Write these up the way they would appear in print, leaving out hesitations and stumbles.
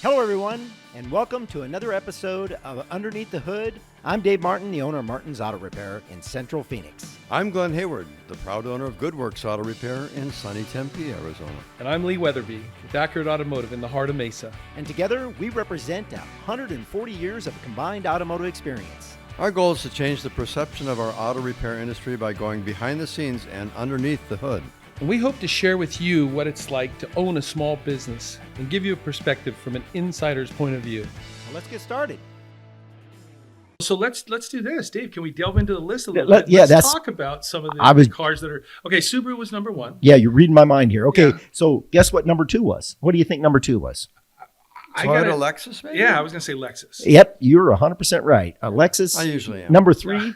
Hello, everyone, and welcome to another episode of Underneath the Hood. I'm Dave Martin, the owner of Martin's Auto Repair in Central Phoenix. I'm Glen Hayward, the proud owner of Goodworks Auto Repair in sunny Tempe, Arizona. And I'm Lee Weatherby with Accurate Automotive in the heart of Mesa. And together, we represent 140 years of combined automotive experience. Our goal is to change the perception of our auto repair industry by going behind the scenes and underneath the hood. And we hope to share with you what it's like to own a small business and give you a perspective from an insider's point of view. So let's get started. So let's do this. Dave, can we delve into the list a little bit? Yeah, let's talk about some of the cars that are... Okay, Subaru was number one. Yeah, you're reading my mind here. Okay, Yeah. So guess what number two was? What do you think number two was? Toyota Lexus, maybe? Yeah, I was going to say Lexus. Yep, you're 100% right. A Lexus. I usually am. Number three.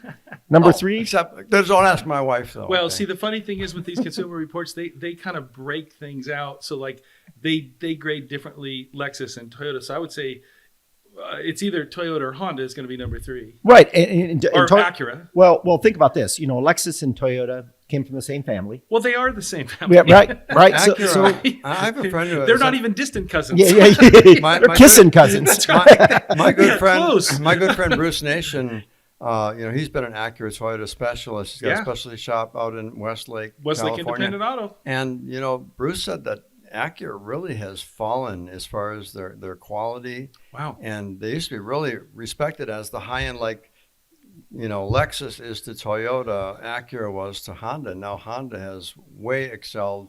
Number three. Except, don't ask my wife, though. Well, see, the funny thing is with these consumer reports, they kind of break things out. So, like, they grade differently Lexus and Toyota. So I would say it's either Toyota or Honda is going to be number three. Right. Or Acura. Well, think about this. You know, Lexus and Toyota came from the same family. Well, they are the same family. Yeah, right. Acura, I have a friend who... They're not even distant cousins. Yeah. They're kissing cousins. That's right. My good friend, close. my good friend Bruce Nation, he's been an Acura Toyota specialist. He's got a specialty shop out in Westlake, California. Independent Auto. And, Bruce said that Acura really has fallen as far as their quality. Wow. And they used to be really respected as the high-end, like, Lexus is to Toyota, Acura was to Honda. Now Honda has way excelled,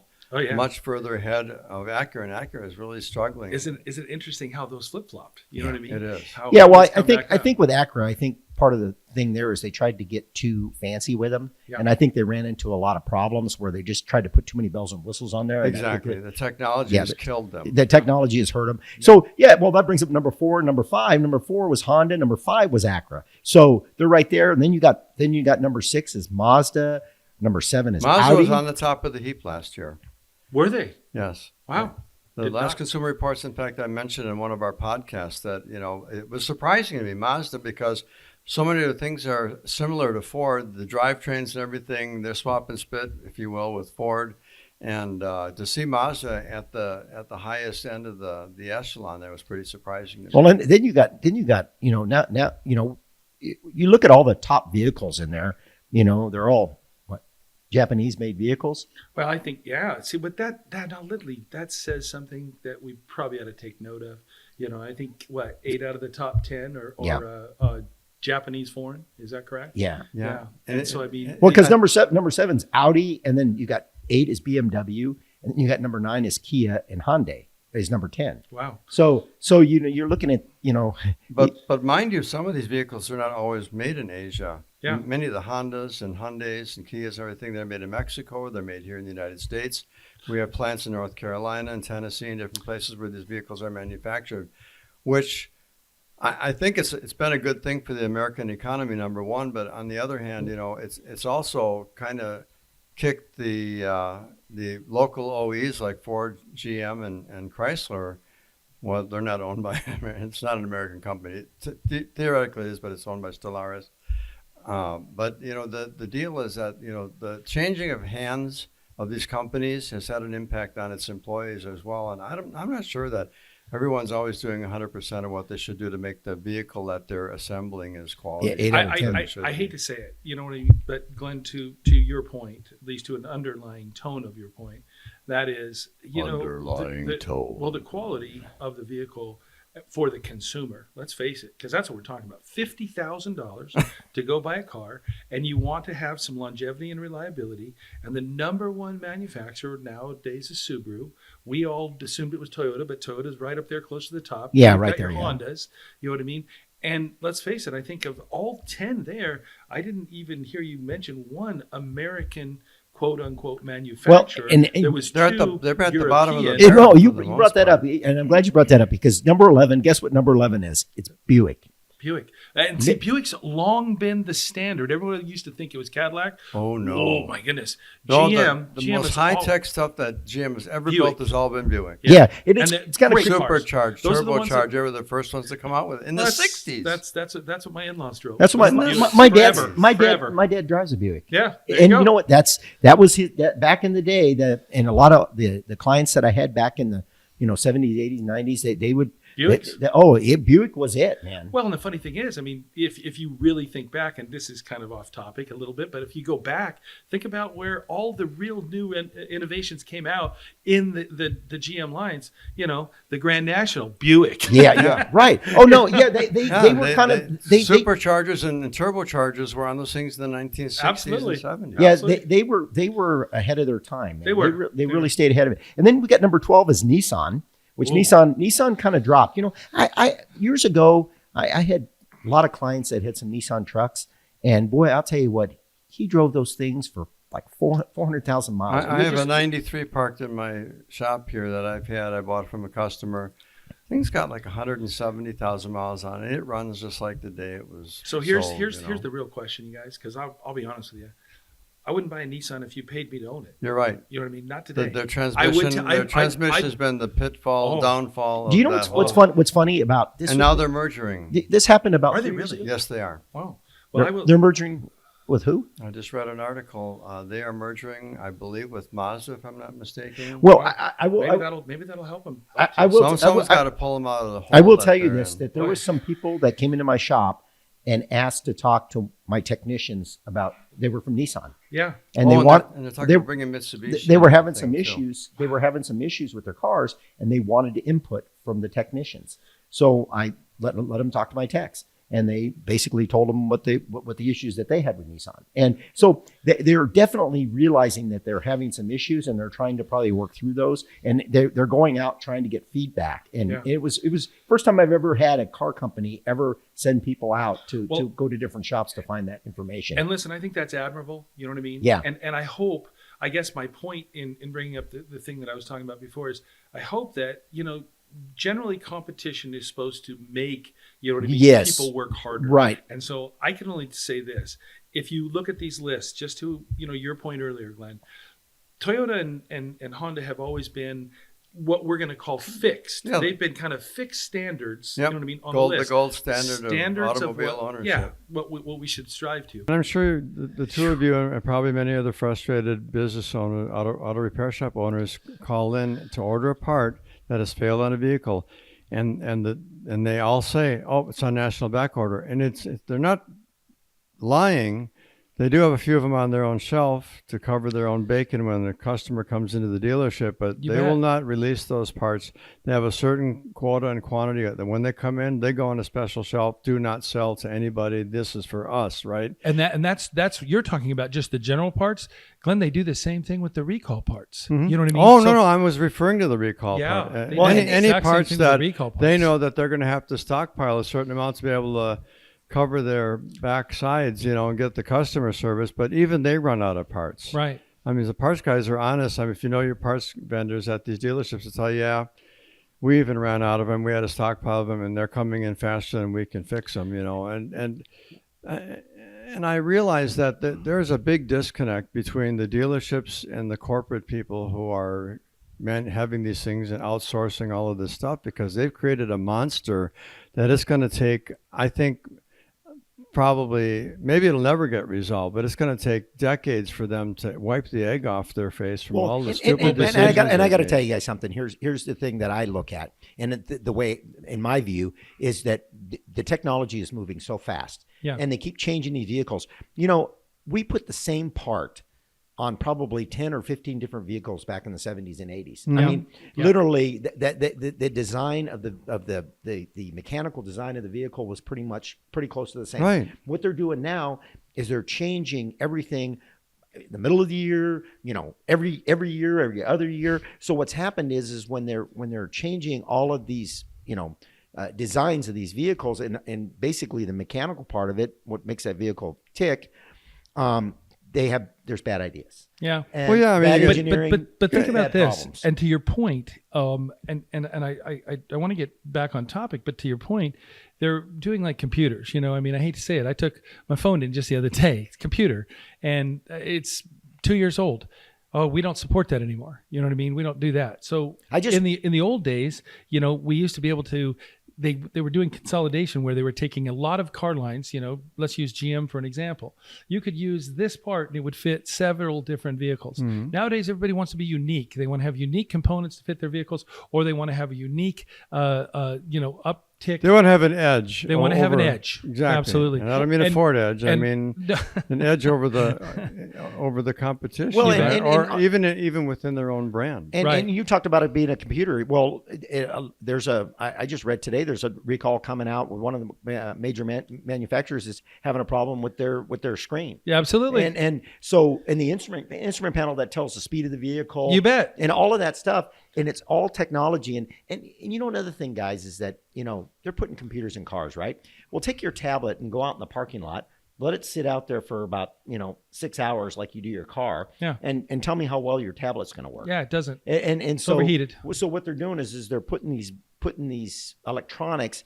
much further ahead of Acura, and Acura is really struggling. Is it interesting how those flip-flopped? You know what I mean? It is. I think with Acura, I think part of the thing there is they tried to get too fancy with them, and I think they ran into a lot of problems where they just tried to put too many bells and whistles on there. Exactly. The technology has killed them. The technology has hurt them. So, that brings up number four, number five. Number four was Honda. Number five was Acura. So they're right there. And then you got number six is Mazda. Number seven is Audi. Mazda was on the top of the heap last year. Were they? Yes. Wow. The last Consumer Reports, in fact, I mentioned in one of our podcasts that, it was surprising to me, Mazda, because so many of the things are similar to Ford, the drivetrains and everything, they're swap and spit, if you will, with Ford. And to see Mazda at the highest end of the echelon, that was pretty surprising. Well, and then you got now you look at all the top vehicles in there, they're all Japanese made vehicles. Well, I think, see, but that now literally that says something that we probably ought to take note of. I think 8 out of the top 10 or Japanese foreign. Is that correct? Yeah. And so I mean, because number seven's Audi, and then you got 8 is BMW, and then you got number 9 is Kia, and Hyundai is number 10. Wow. So you're looking at But mind you, some of these vehicles are not always made in Asia. Yeah. Many of the Hondas and Hyundais and Kias and everything, they're made in Mexico. They're made here in the United States. We have plants in North Carolina and Tennessee and different places where these vehicles are manufactured, which I think it's been a good thing for the American economy, number one. But on the other hand, it's also kind of kicked the local OEs like Ford, GM, and Chrysler. Well, they're not owned by, it's not an American company. Theoretically it is, but it's owned by Stellaris. But the deal is that the changing of hands of these companies has had an impact on its employees as well. And I'm not sure that everyone's always doing 100% of what they should do to make the vehicle that they're assembling as quality. Yeah, 8 out of 10. I hate to say it, you know what I mean? But Glenn, to your point, at least to an underlying tone of your point, that is, Underlying tone. Well, the quality of the vehicle for the consumer, let's face it, because that's what we're talking about. $50,000 to go buy a car, and you want to have some longevity and reliability. And the number one manufacturer nowadays is Subaru. We all assumed it was Toyota, but Toyota's right up there close to the top. Yeah, You've right got there. Your Hondas, you know what I mean? And let's face it, I think of all 10 there, I didn't even hear you mention one American quote unquote manufacturer. Well, and there was they're two they're at the bottom of the European. barrel. you brought that up, and I'm glad you brought that up because number 11. Guess what number 11 is? It's Buick. Buick. And see, Buick's long been the standard. Everyone used to think it was Cadillac. Oh, no. Oh, my goodness. No, GM. the GM most is high-tech stuff that GM has ever Buick. built has all been Buick. Yeah, And it's kind of great cars. Supercharged, Those are the ones turbocharged. that- They were the first ones to come out with it in the 60s. That's what my in-laws drove. That's what Forever. my dad drives a Buick. Yeah. there And go. you know what? That was his back in the day. And a lot of the clients that I had back in the 70s, 80s, 90s, Buicks. Buick was it, man. Well, and the funny thing is, I mean, if you really think back, and this is kind of off topic a little bit, but if you go back, think about where all the real new innovations came out in the GM lines. You know, the Grand National, Buick. Yeah, right. Oh no, yeah, they were kind of superchargers and turbochargers were on those things in the 1960s Absolutely. and 70s. Yeah, Absolutely. they were ahead of their time. Man. They were. They really stayed ahead of it. And then we got number 12 is Nissan, which Ooh. Nissan kind of dropped. You know, I years ago I had a lot of clients that had some Nissan trucks, and boy, I'll tell you what, he drove those things for like 400,000 miles. I have a 93 parked in my shop here that I bought from a customer. Thing's got like 170,000 miles on it. It runs just like the day it was. So here's sold, here's you know? here's the real question, you guys, because I'll be honest with you. I wouldn't buy a Nissan if you paid me to own it. You're right. You know what I mean? Not today. Their transmission, has been the pitfall, downfall. Do you know what's funny about this? And now they're merging. This happened about. Are they 3 years really? ago. Yes, they are. Wow. Well, They're merging with who? I just read an article. They are merging, I believe, with Mazda, if I'm not mistaken. Well, I will. Maybe that'll help them. I will. Someone's got to pull them out of the hole. I will that tell you they're this: in. that there was some people that came into my shop and asked to talk to my technicians about. They were from Nissan, Yeah. and they're they talking about bringing Mitsubishi. They were and having everything, some too. issues. They were having some issues with their cars, and they wanted input from the technicians. So I let them talk to my techs, and they basically told them what the issues that they had with Nissan. And so they're definitely realizing that they're having some issues, and they're trying to probably work through those. And they're going out trying to get feedback. And Yeah. it was first time I've ever had a car company ever send people out to go to different shops to find that information. And listen, I think that's admirable. You know what I mean? Yeah. And I hope, I guess my point in bringing up the thing that I was talking about before is I hope that, you know, generally competition is supposed to make, you know what I mean? Yes. People work harder. Right. And so I can only say this. If you look at these lists, just to, you know, your point earlier, Glenn, Toyota and Honda have always been what we're going to call fixed. Yeah. They've been kind of fixed standards, Yep. you know what I mean, on Gold, the the list. gold standard Standards of automobile what, ownership. Yeah, what we should strive to. And I'm sure the two of you and probably many other frustrated business owners, auto repair shop owners, call in to order a part that has failed on a vehicle, and they all say, "Oh, it's on national back order," and they're not lying. They do have a few of them on their own shelf to cover their own bacon when the customer comes into the dealership, but they will not release those parts. They have a certain quota and quantity that when they come in, they go on a special shelf. Do not sell to anybody. This is for us, right? And that's you're talking about just the general parts. Glenn, they do the same thing with the recall parts. Mm-hmm. You know what I mean? Oh, no, I was referring to the recall Yeah, part. they do the Any exact same parts thing with the that recall parts. they know that they're going to have to stockpile a certain amount to be able to cover their back sides, you know, and get the customer service. But even they run out of parts. Right. I mean, the parts guys are honest. I mean, if you know your parts vendors at these dealerships, they'll tell you, yeah, we even ran out of them. We had a stockpile of them, and they're coming in faster than we can fix them, you know. And I realize that there's a big disconnect between the dealerships and the corporate people who are having these things and outsourcing all of this stuff, because they've created a monster that it's going to take, I think, probably, maybe it'll never get resolved, but it's going to take decades for them to wipe the egg off their face from all the stupid decisions. And I got to they tell make. you guys something. Here's the thing that I look at, and the way, in my view, is that the technology is moving so fast, and they keep changing these vehicles. You know, we put the same part on probably 10 or 15 different vehicles back in the 70s and 80s. I mean, literally, the design of the mechanical design of the vehicle was pretty close to the same. Right. What they're doing now is they're changing everything in the middle of the year, you know, every year, every other year. So what's happened is when they're changing all of these, you know, designs of these vehicles and basically the mechanical part of it, what makes that vehicle tick, there's bad ideas. Yeah. And Well, yeah, I mean, bad you- engineering, But think about bad this, problems. and to your point, and I want to get back on topic, but to your point, they're doing like computers. You know, I mean, I hate to say it. I took my phone in just the other day, it's a computer, and it's 2 years old. Oh, we don't support that anymore. You know what I mean? We don't do that. So I just- in the old days, you know, we used to be able to they were doing consolidation where they were taking a lot of car lines. Let's use GM for an example. You could use this part and it would fit several different vehicles. Nowadays, everybody wants to be unique. They want to have unique components to fit their vehicles, or they want to have a unique, uptick. They want to have an edge. They want to have an edge. Exactly. Absolutely. And I don't mean a Ford edge. I mean an edge over the competition. Well, or even within their own brand. And you talked about it being a computer. Well, I just read today there's a recall coming out with one of the major manufacturers is having a problem with their screen. Yeah, absolutely. And so in the instrument panel that tells the speed of the vehicle. You bet. And all of that stuff. And it's all technology. And another thing, guys, is that, they're putting computers in cars, right? Well, take your tablet and go out in the parking lot, let it sit out there for about, 6 hours like you do your car. Yeah. And tell me how well your tablet's going to work. Yeah, it doesn't. And so overheated. So what they're doing is they're putting these electronics,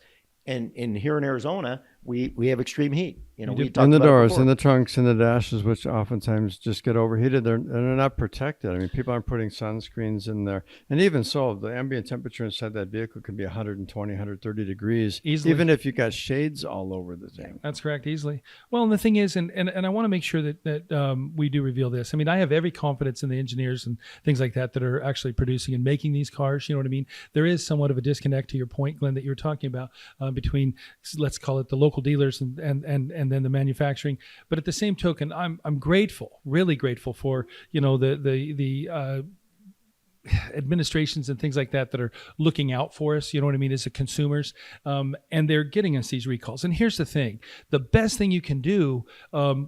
and here in Arizona, we have extreme heat. We talked in the about it doors, before. in the trunks, in the dashes, which oftentimes just get overheated. They're not protected. I mean, people aren't putting sunscreens in there. And even so, the ambient temperature inside that vehicle could be 120, 130 degrees. Easily. Even if you got shades all over the thing. That's correct, easily. Well, and the thing is, and I want to make sure that we do reveal this. I mean, I have every confidence in the engineers and things like that are actually producing and making these cars. You know what I mean? There is somewhat of a disconnect, to your point, Glenn, that you were talking about between, let's call it the local dealers and then the manufacturing. But at the same token, I'm grateful, really grateful for the administrations and things like that are looking out for us, you know what I mean, as the consumers, and they're getting us these recalls. And here's the thing, the best thing you can do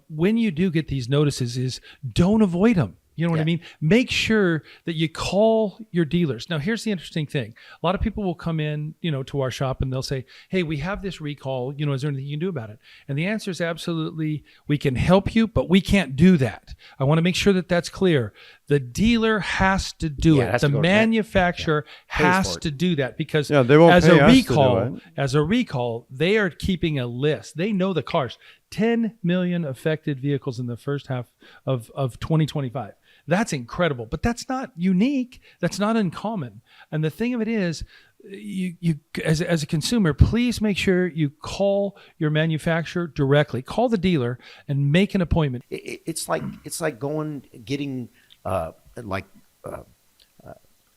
when you do get these notices is don't avoid them. You know what I mean? Make sure that you call your dealers. Now, here's the interesting thing. A lot of people will come in, to our shop and they'll say, hey, we have this recall. Is there anything you can do about it? And the answer is absolutely, we can help you, but we can't do that. I want to make sure that that's clear. The dealer has to do it. The manufacturer has to do that because they won't as pay a us recall, to do it. as a recall, they are keeping a list. They know the cars. 10 million affected vehicles in the first half of 2025. That's incredible, but that's not unique. That's not uncommon. And the thing of it is, you as a consumer, please make sure you call your manufacturer directly. Call the dealer and make an appointment. It's like getting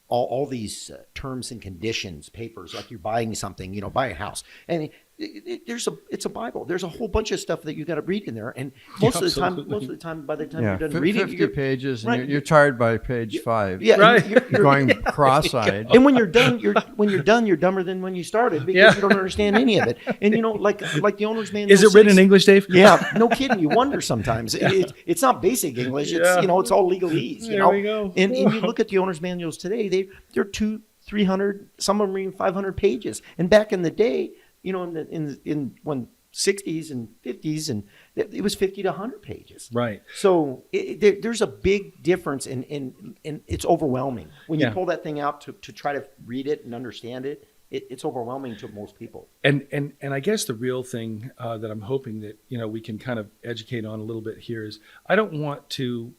all these terms and conditions papers, like you're buying something, buy a house, and it's a Bible. There's a whole bunch of stuff that you got to read in there, and most of the time, by the time you're done reading, 50 pages, and you're tired by page 5. Yeah, right. You're going cross-eyed. And when you're done, you're dumber than when you started because you don't understand any of it. And like the owner's manual. Is it written in English, Dave? Yeah, no kidding. You wonder sometimes. It's not basic English. It's it's all legalese. There we go. And you look at the owner's manuals today. They're 200, 300, some of them even 500 pages. And back in the day, in when 60s and 50s, and it was 50 to 100 pages. Right. So there's a big difference, and it's overwhelming when you pull that thing out to try to read it and understand it. It's overwhelming to most people. And I guess the real thing that I'm hoping that we can kind of educate on a little bit here is I don't want to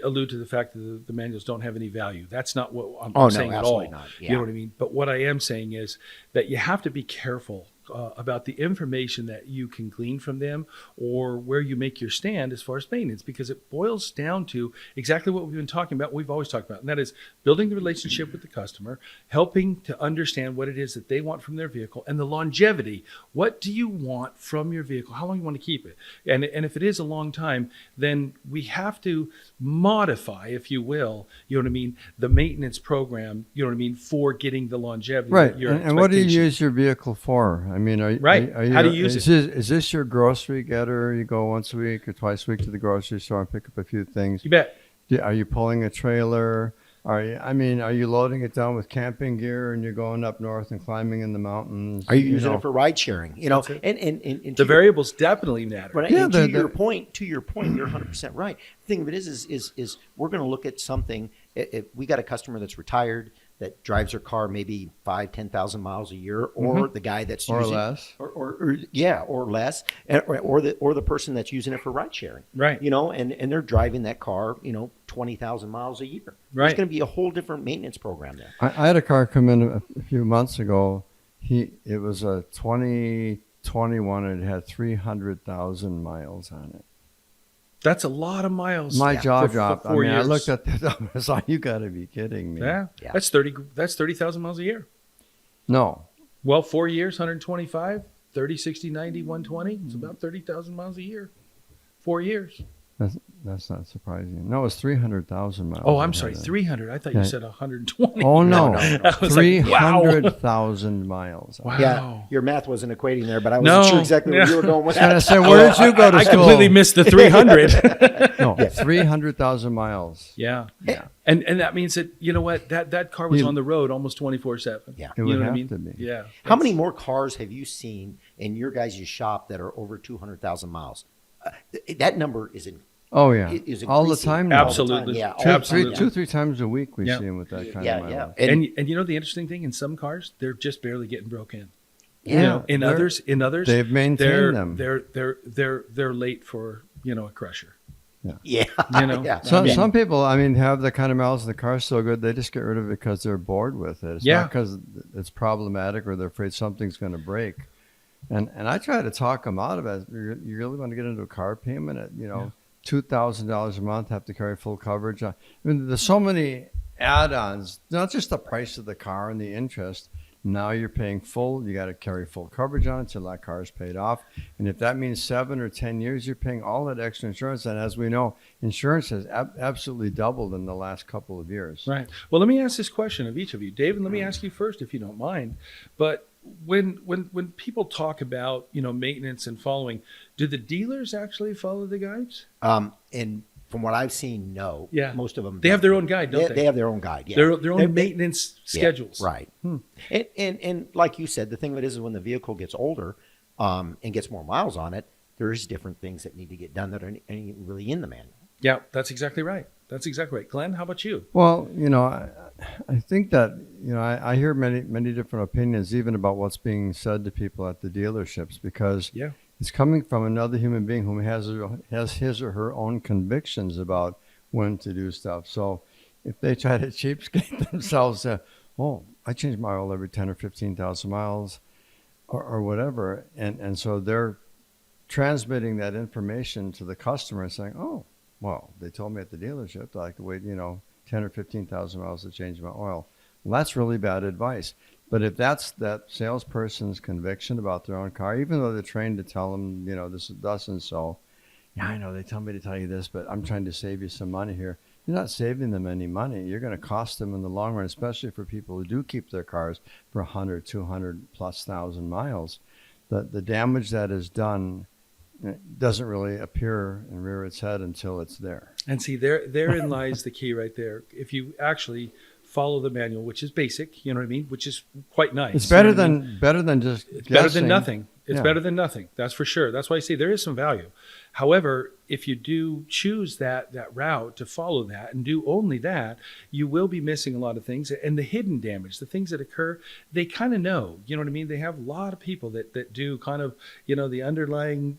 allude to the fact that the manuals don't have any value. That's not what I'm saying at all. Not. Yeah. You know what I mean? But what I am saying is that you have to be careful about the information that you can glean from them or where you make your stand as far as maintenance, because it boils down to exactly what we've been talking about, we've always talked about, and that is building the relationship with the customer, helping to understand what it is that they want from their vehicle, and the longevity. What do you want from your vehicle? How long you want to keep it? And if it is a long time, then we have to modify, if you will, the maintenance program, for getting the longevity. Right. And what do you use your vehicle for? I mean, how do you use it? Is this your grocery getter? You go once a week or twice a week to the grocery store and pick up a few things. You bet. Are you pulling a trailer? Are you loading it down with camping gear and you're going up north and climbing in the mountains? Are you using it for ride sharing? And the variables definitely matter. Right. Yeah, and to your point, you're 100% right. The thing of it is we're going to look at something. If we got a customer that's retired, that drives their car maybe 5,000-10,000 miles a year, or the guy that's or using less, or less, or the person that's using it for ride sharing, right? And they're driving that car, 20,000 miles a year. Right. There's going to be a whole different maintenance program there. I had a car come in a few months ago. It was a 2021 and it had 300,000 miles on it. That's a lot of miles. My jaw for dropped. 4 I years. looked at that. I was like, you got to be kidding me. Yeah. Yeah. That's 30,000 miles a year. No. Well, 4 years, 125, 30, 60, 90, 120. It's about 30,000 miles a year. 4 years. That's not surprising. No, it was 300,000 miles. Oh, I'm it sorry, had. 300. I thought Yeah. you said 120. Oh, no. I was like, wow. 300,000 miles. Wow. Yeah, your math wasn't equating there, but I No. wasn't sure exactly where you were going with And I that. said, where did you go to I school? completely missed the 300. No, 300,000 miles. Yeah. Yeah. And that means that, you know what, that car was You- on the road almost 24/7. Yeah. It You would know what have I mean? to be. Yeah. How many more cars have you seen in your guys' shop that are over 200,000 miles? That number is in. Oh, yeah. Is All the increasing time all now. the time. Absolutely. Yeah, Two- all the absolutely. time. 2-3 times a week we Yeah. see them with that kind Yeah, of yeah. mileage. And you know the interesting thing, in some cars they're just barely getting broke in. Yeah. You know, in They're- others they've maintained they're, them. They're late for, you know, a crusher. Yeah, You know? yeah. Some people, I mean, have the kind of miles and the car's so good, they just get rid of it because they're bored with it. It's Yeah. not because it's problematic or they're afraid something's going to break. And I try to talk them out of it. You really want to get into a car payment at, $2,000 a month, have to carry full coverage. I mean, there's so many add-ons, not just the price of the car and the interest. Now you're paying full. You got to carry full coverage on it until that car is paid off. And if that means 7 or 10 years, you're paying all that extra insurance. And as we know, insurance has absolutely doubled in the last couple of years. Right. Well, let me ask this question of each of you. David, let me ask you first, if you don't mind. But when people talk about, maintenance and following, do the dealers actually follow the guides? And from what I've seen, no. Yeah. Most of them. They have their own guide, don't they? They have their own guide. Yeah. Their own maintenance schedules. Yeah, right. And like you said, the thing of it is when the vehicle gets older and gets more miles on it, there's different things that need to get done that aren't really in the manual. Yeah, that's exactly right. That's exactly right. Glenn, how about you? Well, I think that, I hear many different opinions, even about what's being said to people at the dealerships, because Yeah. it's coming from another human being who has his or her own convictions about when to do stuff. So if they try to cheapskate themselves, I change my oil every 10 or 15,000 miles or whatever. And so they're transmitting that information to the customer and saying, well, they told me at the dealership I like to wait, 10 or 15,000 miles to change my oil. Well, that's really bad advice. But if that's that salesperson's conviction about their own car, even though they're trained to tell them, this is thus and so, yeah, I know they tell me to tell you this, but I'm trying to save you some money here. You're not saving them any money. You're going to cost them in the long run, especially for people who do keep their cars for 100, 200 plus thousand miles. The damage that is done doesn't really appear and rear its head until it's there. And see, therein lies the key right there. If you actually follow the manual, which is basic, you know what I mean, which is quite nice. It's better you know what I mean? than just It's guessing. better than nothing. It's Yeah. better than nothing. That's for sure. That's why I say there is some value. However, if you do choose that route to follow that and do only that, you will be missing a lot of things. And the hidden damage, the things that occur, they kind of know. You know what I mean? They have a lot of people that do kind of, the underlying,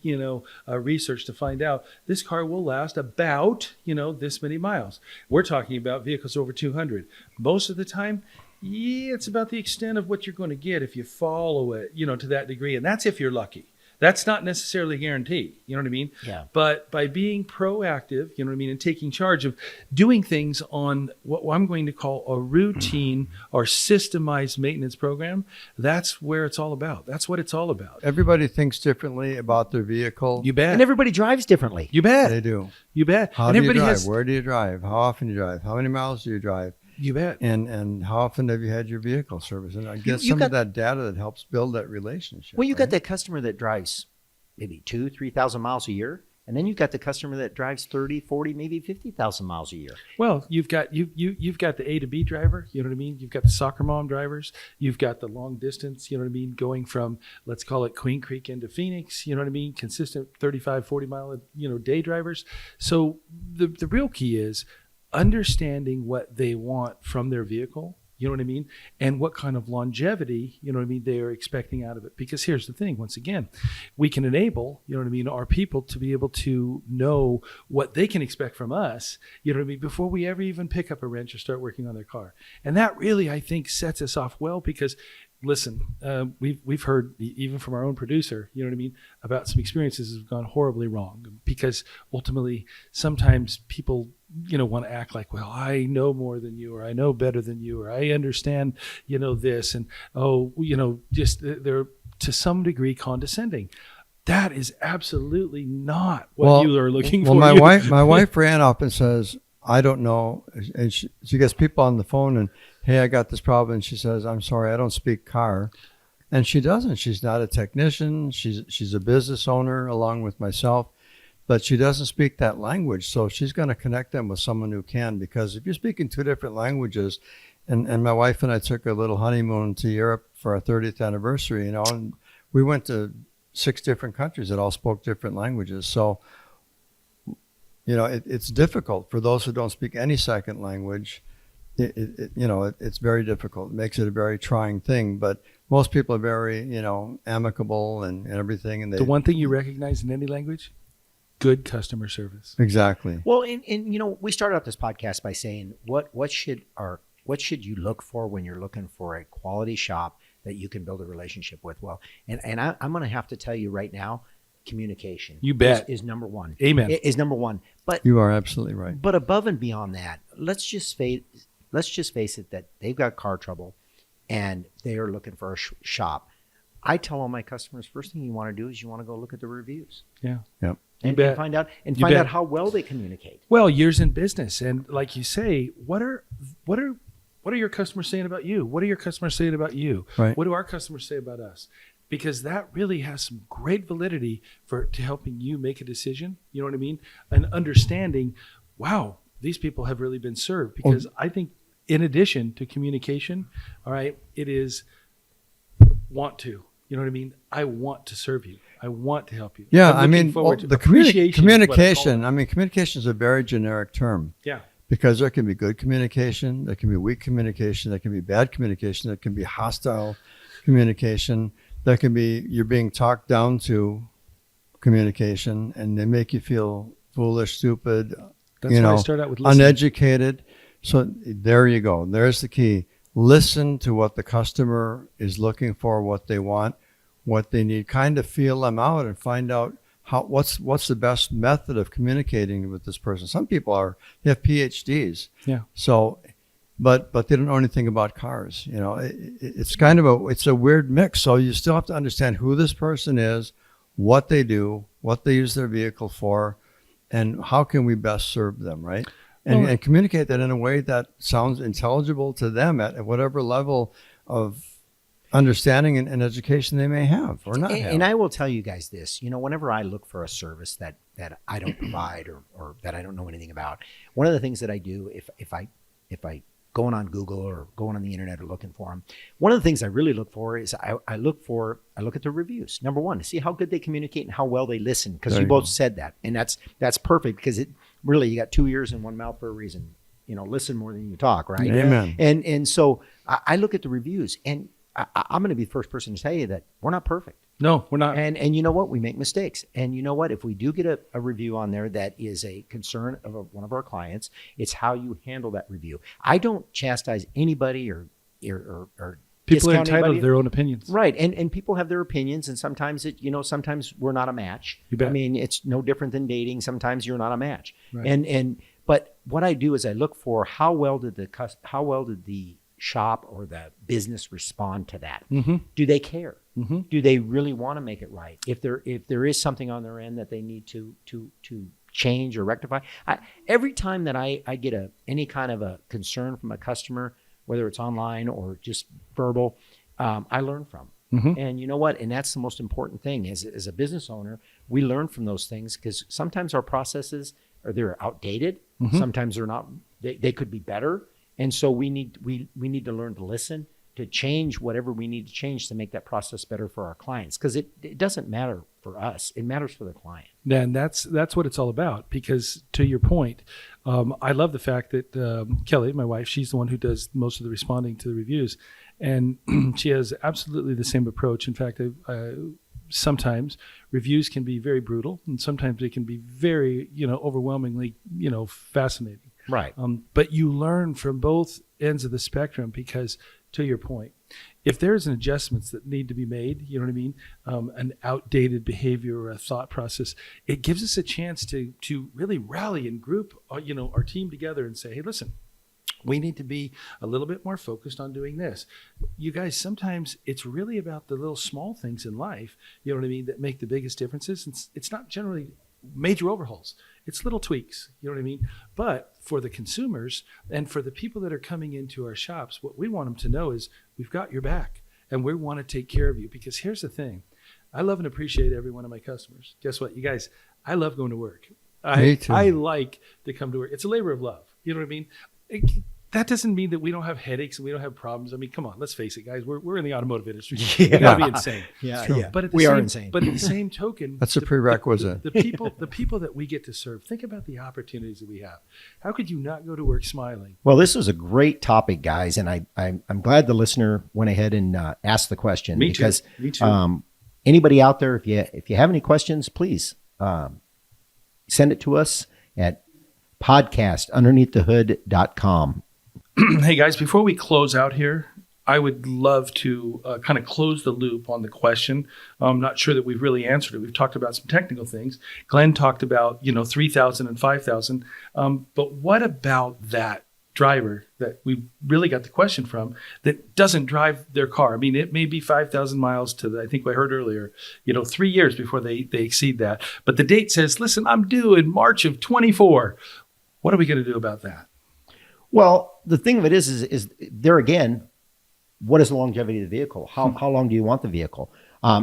research to find out this car will last about, this many miles. We're talking about vehicles over 200. Most of the time, it's about the extent of what you're going to get if you follow it, to that degree. And that's if you're lucky. That's not necessarily a guarantee. You know what I mean? Yeah. But by being proactive, you know what I mean, and taking charge of doing things on what I'm going to call a routine or systemized maintenance program, that's where it's all about. That's what it's all about. Everybody thinks differently about their vehicle. You bet. And everybody drives differently. You bet. They do. You bet. How and do you everybody drive? Where do you drive? How often do you drive? How many miles do you drive? You bet. And how often have you had your vehicle serviced? And I guess you some got- of that data that helps build that relationship. Well, you got right? that customer that drives maybe 2,000-3,000 miles a year. And then you've got the customer that drives 30, 40, maybe 50,000 miles a year. Well, you've got you've got the A to B driver, you know what I mean? You've got the soccer mom drivers, you've got the long distance, you know what I mean, going from, let's call it Queen Creek into Phoenix, you know what I mean, consistent 35, 40 mile, day drivers. So the real key is understanding what they want from their vehicle, you know what I mean? And what kind of longevity, you know what I mean, they are expecting out of it. Because here's the thing, once again, we can enable, you know what I mean, our people to be able to know what they can expect from us, you know what I mean, before we ever even pick up a wrench or start working on their car. And that really, I think, sets us off well, because listen, we've heard even from our own producer, you know what I mean, about some experiences that have gone horribly wrong, because ultimately sometimes people, want to act like, well, I know more than you, or I know better than you, or I understand, this, and just they're to some degree condescending. That is absolutely not what you are looking for. Well, my wife ran up and says, I don't know. And she gets people on the phone and, hey, I got this problem. And she says, I'm sorry, I don't speak car. And she doesn't. She's not a technician. She's a business owner along with myself, but she doesn't speak that language. So she's going to connect them with someone who can, because if you're speaking two different languages, and my wife and I took a little honeymoon to Europe for our 30th anniversary, and we went to 6 different countries that all spoke different languages. So, it's difficult for those who don't speak any second language. It's very difficult. It makes it a very trying thing, but most people are very, amicable and everything. And the one thing you recognize in any language, good customer service. Exactly. Well, and we started out this podcast by saying, what should you look for when you're looking for a quality shop that you can build a relationship with? Well, and I'm going to have to tell you right now, communication. You bet. Is number one. Amen. Is number one. But you are absolutely right. But above and beyond that, let's just face it that they've got car trouble and they are looking for a shop. I tell all my customers, first thing you want to do is you want to go look at the reviews. Yeah. Yep. And find out how well they communicate. Well, years in business, and like you say, what are your customers saying about you? What are your customers saying about you? Right. What do our customers say about us? Because that really has some great validity to helping you make a decision. You know what I mean? And understanding, wow, these people have really been served. Because I think in addition to communication, all right, it is want to. You know what I mean? I want to serve you. I want to help you. Yeah, the communication. Communication is a very generic term. Yeah. Because there can be good communication, there can be weak communication, there can be bad communication, there can be hostile communication, there can be you're being talked down to communication, and they make you feel foolish, stupid, That's why I start out with listening. Uneducated. So there you go. There's the key. Listen to what the customer is looking for, what they want, what they need. Kind of feel them out and find out what's the best method of communicating with this person. Some people they have PhDs. Yeah. So, but they don't know anything about cars. It's kind of it's a weird mix. So you still have to understand who this person is, what they do, what they use their vehicle for, and how can we best serve them, right? And communicate that in a way that sounds intelligible to them at whatever level of understanding and education they may have or not have. And I will tell you guys this, whenever I look for a service that I don't provide or that I don't know anything about, one of the things that I do if I going on Google or going on the internet or looking for them, one of the things I really look for is I look at the reviews. Number one, to see how good they communicate and how well they listen, because you both said that, and that's perfect, because it really, you got 2 ears and 1 mouth for a reason. Listen more than you talk, right? Amen. And so I look at the reviews, and I'm going to be the first person to tell you that we're not perfect. No, we're not. And you know what? We make mistakes. And you know what? If we do get a review on there that is a concern of one of our clients, it's how you handle that review. I don't chastise anybody or people are entitled to their own opinions. Right. And people have their opinions, and sometimes sometimes we're not a match. You bet. It's no different than dating. Sometimes you're not a match. Right. But what I do is I look for how well did the shop or the business respond to that? Mm-hmm. Do they care? Mm-hmm. Do they really want to make it right? If there is something on their end that they need to change or rectify, every time that I get any kind of a concern from a customer, whether it's online or just verbal, I learn from. Mm-hmm. And you know what? And that's the most important thing. As a business owner, we learn from those things, because sometimes our processes they're outdated. Mm-hmm. Sometimes they're not. They could be better. And so we need to learn to listen, to change whatever we need to change to make that process better for our clients, because it doesn't matter for us. It matters for the client. And that's what it's all about, because to your point, I love the fact that Kelly, my wife, she's the one who does most of the responding to the reviews, and she has absolutely the same approach. In fact, sometimes reviews can be very brutal, and sometimes they can be very, overwhelmingly, fascinating. Right. But you learn from both ends of the spectrum, because to your point, if there's an adjustments that need to be made, you know what I mean, an outdated behavior or a thought process, it gives us a chance to really rally and group, our team together and say, hey, listen, we need to be a little bit more focused on doing this. You guys, sometimes it's really about the little small things in life, you know what I mean, that make the biggest differences. It's not generally major overhauls. It's little tweaks, you know what I mean? But for the consumers and for the people that are coming into our shops, what we want them to know is we've got your back and we want to take care of you. Because here's the thing. I love and appreciate every one of my customers. Guess what, you guys? I love going to work. Me too. I like to come to work. It's a labor of love. You know what I mean? That doesn't mean that we don't have headaches and we don't have problems. I mean, come on, let's face it, guys. We're in the automotive industry. We gotta be insane. Yeah. But We are insane. But at the same token, That's a prerequisite. The people that we get to serve. Think about the opportunities that we have. How could you not go to work smiling? Well, this was a great topic, guys, and I'm glad the listener went ahead and asked the question. Me too. Because Me too. Anybody out there, if you have any questions, please send it to us at podcastunderneaththehood.com. Hey guys, before we close out here, I would love to kind of close the loop on the question. I'm not sure that we've really answered it. We've talked about some technical things. Glenn talked about 3,000 and 5,000. But what about that driver that we really got the question from that doesn't drive their car? I mean, it may be 5,000 miles to I think I heard earlier, 3 years before they exceed that. But the date says, listen, I'm due in March of 24. What are we going to do about that? Well, the thing of it is there again, what is the longevity of the vehicle? How long do you want the vehicle?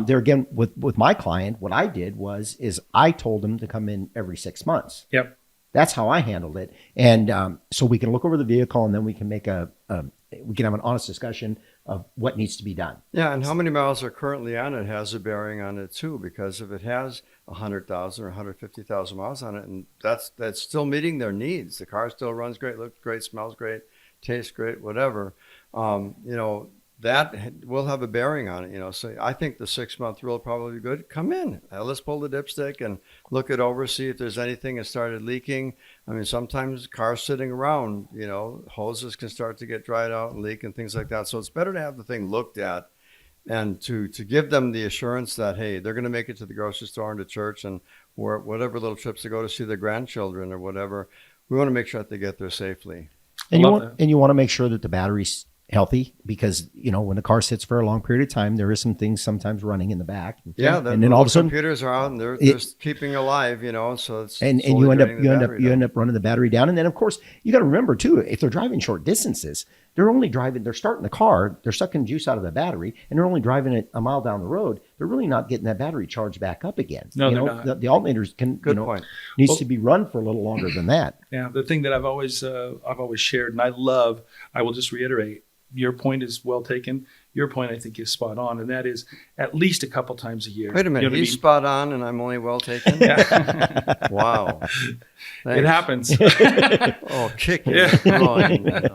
There again, with my client, what I did is I told him to come in every 6 months. Yep. That's how I handled it. And so we can look over the vehicle and then we can make we can have an honest discussion of what needs to be done. Yeah, and how many miles are currently on it has a bearing on it too, because if it has 100,000 or 150,000 miles on it, and that's still meeting their needs, the car still runs great, looks great, smells great, tastes great, whatever, that will have a bearing on it. So I think the 6 month rule probably be good. Come in, let's pull the dipstick and look it over, see if there's anything that started leaking. I mean, sometimes cars sitting around, hoses can start to get dried out and leak and things like that. So it's better to have the thing looked at and to give them the assurance that, hey, they're going to make it to the grocery store and to church and whatever little trips they go to see their grandchildren or whatever. We want to make sure that they get there safely. And you want to make sure that the battery's healthy, because when the car sits for a long period of time, there is some things sometimes running in the back. Yeah, and then all of a sudden computers are out and they're keeping alive, so it's and you end up running the battery down. And then of course you got to remember too, if they're driving short distances, they're starting the car, they're sucking juice out of the battery, and they're only driving it a mile down the road. They're really not getting that battery charged back up again. No, they're not. The alternators needs to be run for a little longer than that. Yeah, the thing that I've always shared, and I will just reiterate, your point is well taken. Your point, I think, is spot on, and that is at least a couple times a year. Wait a minute, he's spot on, and I'm only well taken? Yeah. Wow. It happens. Oh, kick it. Yeah.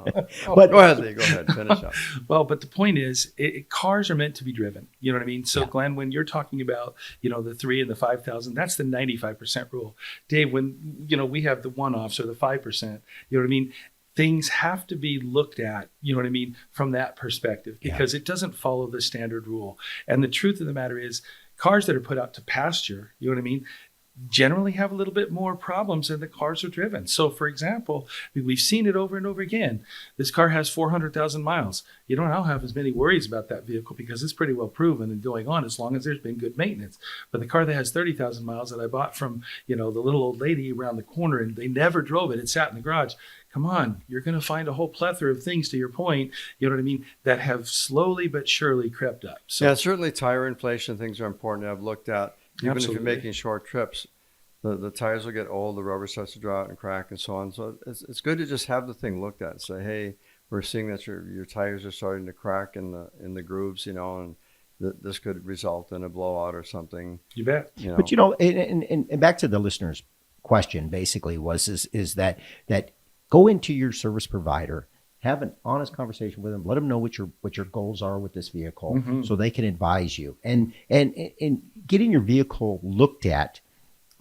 But go ahead, Lee. Go ahead. Finish up. Well, but the point is, cars are meant to be driven. You know what I mean? So, Glenn, when you're talking about, the 3 and the 5,000, that's the 95% rule. Dave, when, we have the one-offs or the 5%, you know what I mean? Things have to be looked at, from that perspective, because it doesn't follow the standard rule. And the truth of the matter is, cars that are put out to pasture, you know what I mean, generally have a little bit more problems than the cars are driven. So, for example, we've seen it over and over again. This car has 400,000 miles. I don't have as many worries about that vehicle because it's pretty well proven and going on as long as there's been good maintenance. But the car that has 30,000 miles that I bought from, the little old lady around the corner, and they never drove it, it sat in the garage. Come on, you're going to find a whole plethora of things, to your point, you know what I mean, that have slowly but surely crept up. So, yeah, certainly tire inflation things are important to have looked at. Even Absolutely. if you're making short trips, the tires will get old, the rubber starts to dry out and crack and so on. So it's good to just have the thing looked at and say, hey, we're seeing that your tires are starting to crack in the grooves, and this could result in a blowout or something. You bet. But and back to the listener's question, basically is that go into your service provider, have an honest conversation with them, let them know what your goals are with this vehicle, so they can advise you. And getting your vehicle looked at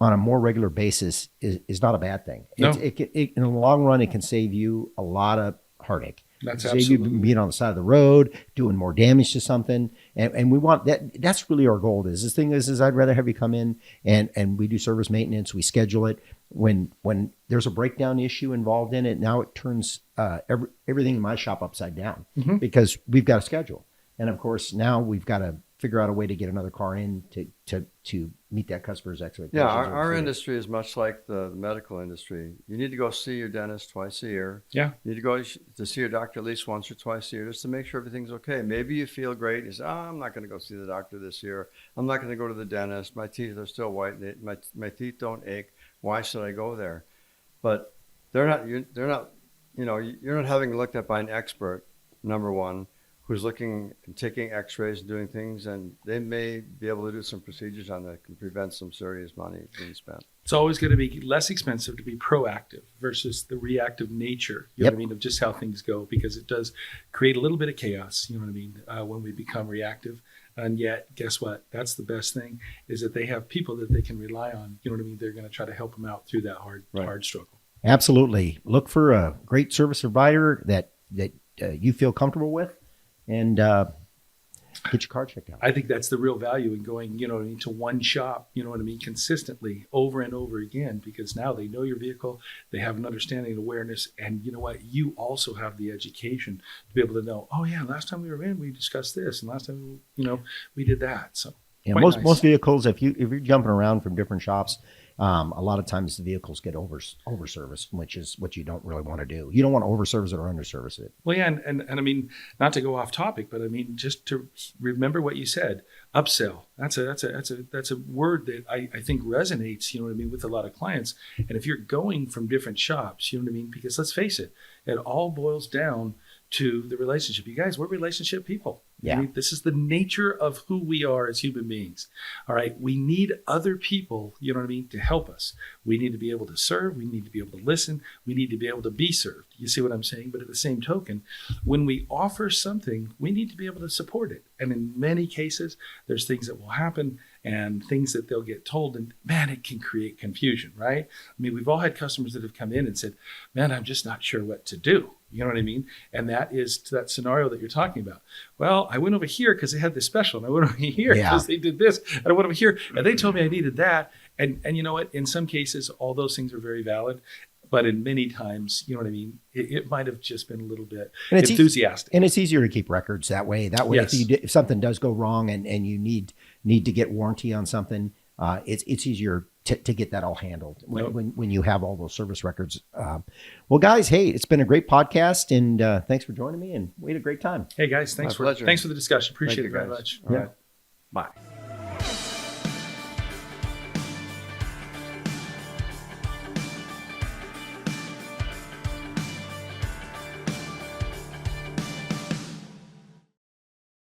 on a more regular basis is not a bad thing. No. In the long run, it can save you a lot of heartache. That's Save you absolutely. being on the side of the road, doing more damage to something. And we want that. That's really our goal is. This thing is I'd rather have you come in and we do service maintenance. We schedule it. When there's a breakdown issue involved in it, now it turns everything in my shop upside down because we've got a schedule. And of course, now we've got to figure out a way to get another car in to meet that customer's expectations. Yeah, our industry is much like the medical industry. You need to go see your dentist twice a year. Yeah. You need to go to see your doctor at least once or twice a year just to make sure everything's okay. Maybe you feel great. You say, I'm not going to go see the doctor this year. I'm not going to go to the dentist. My teeth are still white. My teeth don't ache. Why should I go there? But you're not having looked at by an expert, number one, who's looking and taking x-rays and doing things, and they may be able to do some procedures on that can prevent some serious money being spent. It's always going to be less expensive to be proactive versus the reactive nature, you know what I mean, of just how things go, because it does create a little bit of chaos, you know what I mean, when we become reactive. And yet, guess what? That's the best thing, is that they have people that they can rely on, you know what I mean? They're going to try to help them out through that hard struggle. Absolutely. Look for a great service provider that you feel comfortable with, and get your car checked out. I think that's the real value in going, you know what I mean, to one shop, you know what I mean, consistently over and over again, because now they know your vehicle, they have an understanding and awareness, and you know what, you also have the education to be able to know, oh yeah, last time we were in, we discussed this, and last time, you know, we did that. So yeah, most vehicles, if you're jumping around from different shops, a lot of times the vehicles get over serviced, which is what you don't really want to do. You don't want to over service it or under service it. Well, yeah, and I mean, not to go off topic, but I mean, just to remember what you said, upsell. That's a word that I think resonates, you know what I mean, with a lot of clients. And if you're going from different shops, you know what I mean, because let's face it, it all boils down to the relationship. You guys, we're relationship people. Yeah. I mean, this is the nature of who we are as human beings. All right. We need other people, you know what I mean, to help us. We need to be able to serve. We need to be able to listen. We need to be able to be served. You see what I'm saying? But at the same token, when we offer something, we need to be able to support it. And in many cases, there's things that will happen and things that they'll get told, and man, it can create confusion, right? I mean, we've all had customers that have come in and said, man, I'm just not sure what to do. You know what I mean? And that is to that scenario that you're talking about. Well, I went over here because they had this special, and I went over here because they did this, and I went over here, and they told me I needed that. And you know what? In some cases, all those things are very valid. But in many times, you know what I mean? It might have just been a little bit enthusiastic. And it's easier to keep records that way. Yes. If something does go wrong and you need to get warranty on something, it's easier to get that all handled when you have all those service records. Well, guys, hey, it's been a great podcast, and thanks for joining me, and we had a great time. Hey, guys, thanks for the discussion. Appreciate it very much. Yeah. Bye.